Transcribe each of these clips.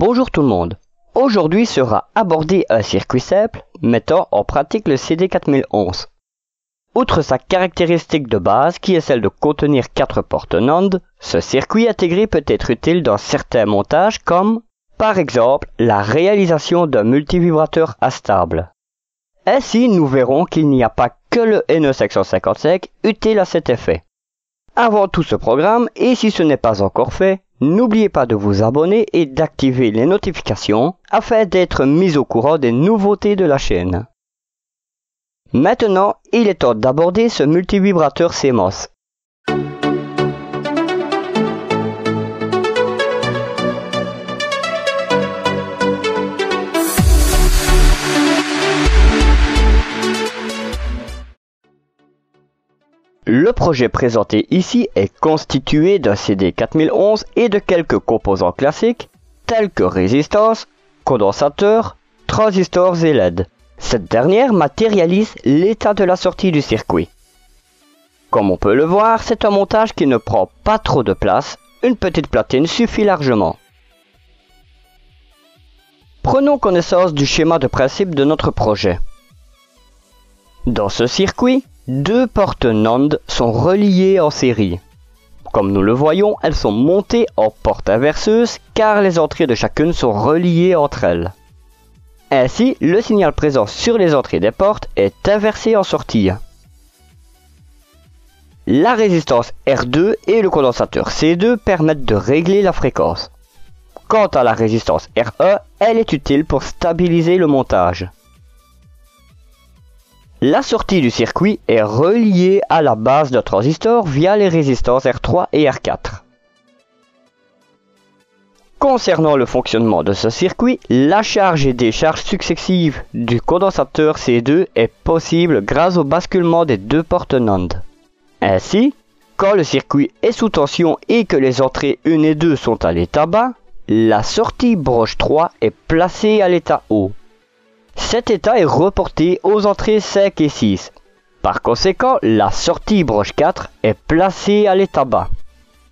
Bonjour tout le monde. Aujourd'hui sera abordé un circuit simple mettant en pratique le CD4011. Outre sa caractéristique de base qui est celle de contenir 4 portes NAND, ce circuit intégré peut être utile dans certains montages comme, par exemple, la réalisation d'un multivibrateur astable. Ainsi, nous verrons qu'il n'y a pas que le NE555 utile à cet effet. Avant tout ce programme, et si ce n'est pas encore fait, n'oubliez pas de vous abonner et d'activer les notifications afin d'être mis au courant des nouveautés de la chaîne. Maintenant, il est temps d'aborder ce multivibrateur CMOS. Le projet présenté ici est constitué d'un CD4011 et de quelques composants classiques tels que résistance, condensateur, transistors et LED. Cette dernière matérialise l'état de la sortie du circuit. Comme on peut le voir, c'est un montage qui ne prend pas trop de place, une petite platine suffit largement. Prenons connaissance du schéma de principe de notre projet. Dans ce circuit, 2 portes NAND sont reliées en série. Comme nous le voyons, elles sont montées en portes inverseuses car les entrées de chacune sont reliées entre elles. Ainsi, le signal présent sur les entrées des portes est inversé en sortie. La résistance R2 et le condensateur C2 permettent de régler la fréquence. Quant à la résistance R1, elle est utile pour stabiliser le montage. La sortie du circuit est reliée à la base d'un transistor via les résistances R3 et R4. Concernant le fonctionnement de ce circuit, la charge et décharge successive du condensateur C2 est possible grâce au basculement des 2 portes NAND. Ainsi, quand le circuit est sous tension et que les entrées 1 et 2 sont à l'état bas, la sortie broche 3 est placée à l'état haut. Cet état est reporté aux entrées 5 et 6. Par conséquent, la sortie broche 4 est placée à l'état bas.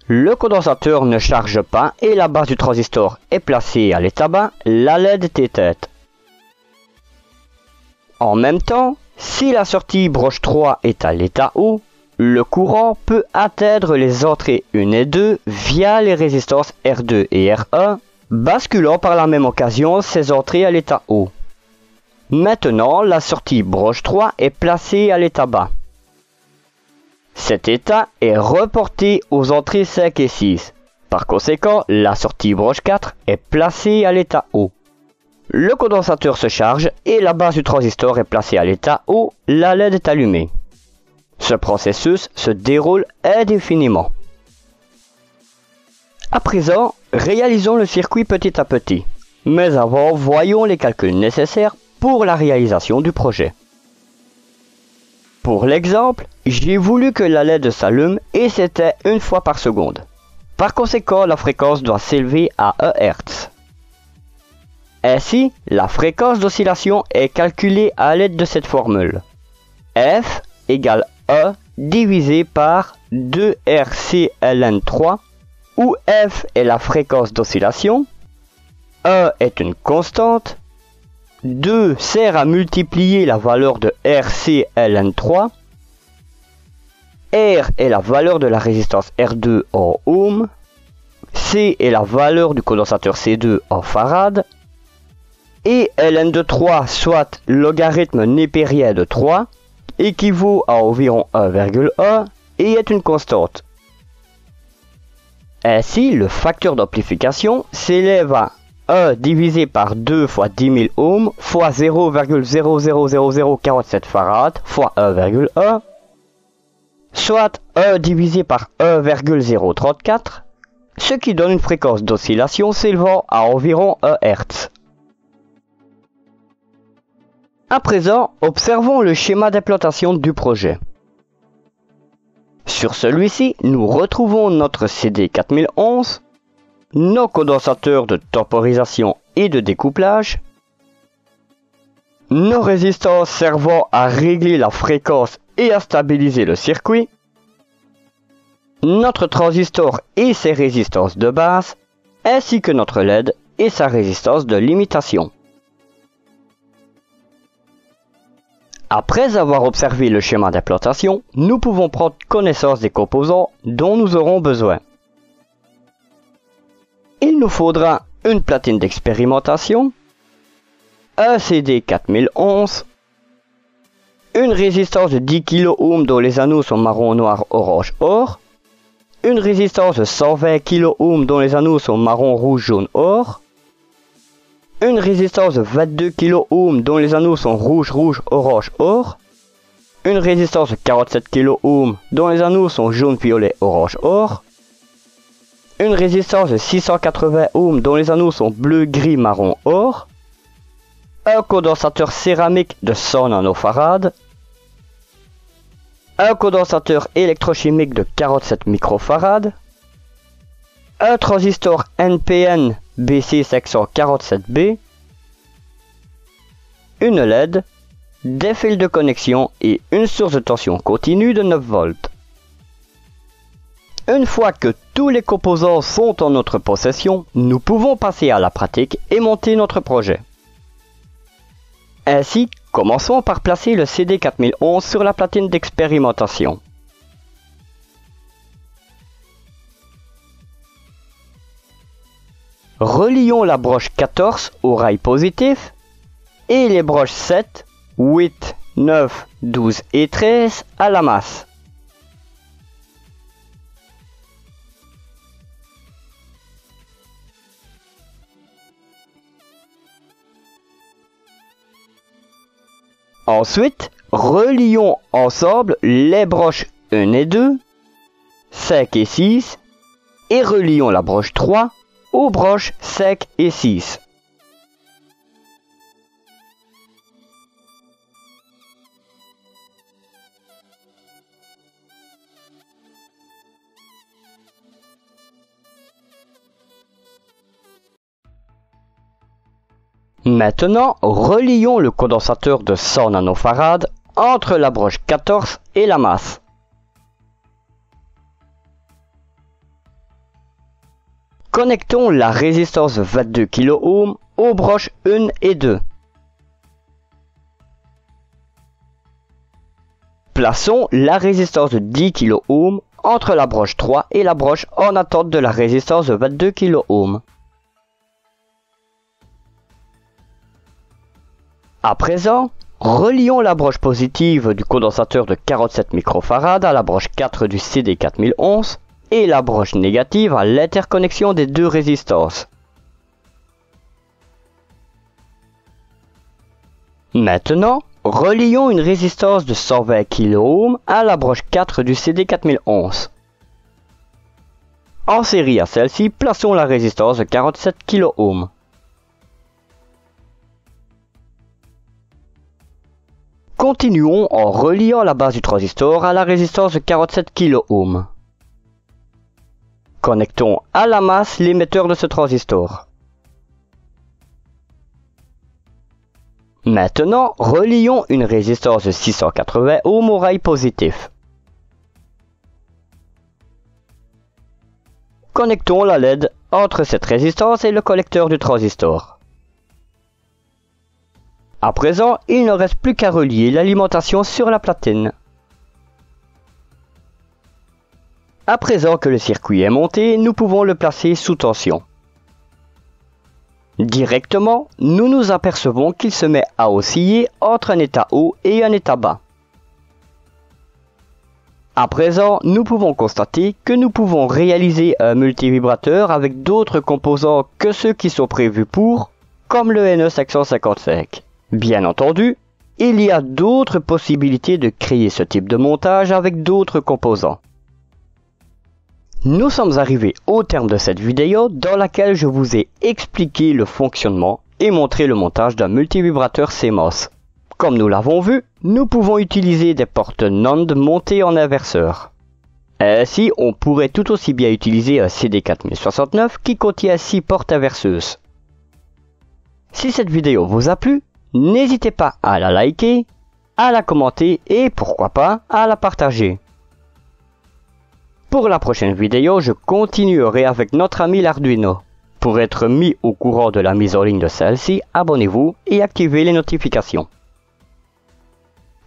Le condensateur ne charge pas et la base du transistor est placée à l'état bas, la LED est éteinte. En même temps, si la sortie broche 3 est à l'état haut, le courant peut atteindre les entrées 1 et 2 via les résistances R2 et R1, basculant par la même occasion ces entrées à l'état haut. Maintenant, la sortie broche 3 est placée à l'état bas. Cet état est reporté aux entrées 5 et 6. Par conséquent, la sortie broche 4 est placée à l'état haut. Le condensateur se charge et la base du transistor est placée à l'état haut, la LED est allumée. Ce processus se déroule indéfiniment. À présent, réalisons le circuit petit à petit. Mais avant, voyons les calculs nécessaires pour la réalisation du projet. Pour l'exemple, j'ai voulu que la LED s'allume et c'était 1 fois par seconde. Par conséquent, la fréquence doit s'élever à 1 Hz. Ainsi, la fréquence d'oscillation est calculée à l'aide de cette formule. F égale E divisé par 2RCln3, où F est la fréquence d'oscillation, E est une constante, 2 sert à multiplier la valeur de RCln3, R est la valeur de la résistance R2 en ohm, C est la valeur du condensateur C2 en farad, et ln de 3, soit logarithme népérien de 3, équivaut à environ 1,1 et est une constante. Ainsi, le facteur d'amplification s'élève à 1 divisé par 2 fois 10 000 ohms fois 0,000047 farad fois 1,1, soit 1 divisé par 1,034, ce qui donne une fréquence d'oscillation s'élevant à environ 1 Hz. À présent, observons le schéma d'implantation du projet. Sur celui-ci, nous retrouvons notre CD4011, nos condensateurs de temporisation et de découplage, nos résistances servant à régler la fréquence et à stabiliser le circuit, notre transistor et ses résistances de base, ainsi que notre LED et sa résistance de limitation. Après avoir observé le schéma d'implantation, nous pouvons prendre connaissance des composants dont nous aurons besoin. Il nous faudra une platine d'expérimentation, un CD 4011, une résistance de 10 kΩ dont les anneaux sont marron, noir, orange, or, une résistance de 120 kΩ dont les anneaux sont marron, rouge, jaune, or, une résistance de 22 kΩ dont les anneaux sont rouge, rouge, orange, or, une résistance de 47 kΩ dont les anneaux sont jaune, violet, orange, or, une résistance de 680 ohms dont les anneaux sont bleu, gris, marron, or, un condensateur céramique de 100 nanofarad, un condensateur électrochimique de 47 microfarad, un transistor NPN BC547B, une LED, des fils de connexion et une source de tension continue de 9 volts. Une fois que tous les composants sont en notre possession, nous pouvons passer à la pratique et monter notre projet. Ainsi, commençons par placer le CD 4011 sur la platine d'expérimentation. Relions la broche 14 au rail positif et les broches 7, 8, 9, 12 et 13 à la masse. Ensuite, relions ensemble les broches 1 et 2, 5 et 6 et relions la broche 3 aux broches 5 et 6. Maintenant, relions le condensateur de 100 nanofarad entre la broche 14 et la masse. Connectons la résistance de 22 kΩ aux broches 1 et 2. Plaçons la résistance de 10 kΩ entre la broche 3 et la broche en attente de la résistance de 22 kΩ. À présent, relions la broche positive du condensateur de 47 microfarad à la broche 4 du CD 4011 et la broche négative à l'interconnexion des deux résistances. Maintenant, relions une résistance de 120 kΩ à la broche 4 du CD 4011. En série à celle-ci, plaçons la résistance de 47 kΩ. Continuons en reliant la base du transistor à la résistance de 47 kΩ. Connectons à la masse l'émetteur de ce transistor. Maintenant, relions une résistance de 680 ohms au rail positif. Connectons la LED entre cette résistance et le collecteur du transistor. À présent, il ne reste plus qu'à relier l'alimentation sur la platine. À présent que le circuit est monté, nous pouvons le placer sous tension. Directement, nous nous apercevons qu'il se met à osciller entre un état haut et un état bas. À présent, nous pouvons constater que nous pouvons réaliser un multivibrateur avec d'autres composants que ceux qui sont prévus pour, comme le NE555. Bien entendu, il y a d'autres possibilités de créer ce type de montage avec d'autres composants. Nous sommes arrivés au terme de cette vidéo dans laquelle je vous ai expliqué le fonctionnement et montré le montage d'un multivibrateur CMOS. Comme nous l'avons vu, nous pouvons utiliser des portes NAND montées en inverseur. Ainsi, on pourrait tout aussi bien utiliser un CD4069 qui contient 6 portes inverseuses. Si cette vidéo vous a plu, n'hésitez pas à la liker, à la commenter et pourquoi pas à la partager. Pour la prochaine vidéo, je continuerai avec notre ami l'Arduino. Pour être mis au courant de la mise en ligne de celle-ci, abonnez-vous et activez les notifications.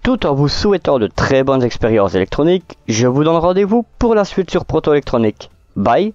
Tout en vous souhaitant de très bonnes expériences électroniques, je vous donne rendez-vous pour la suite sur Proto Électronique. Bye!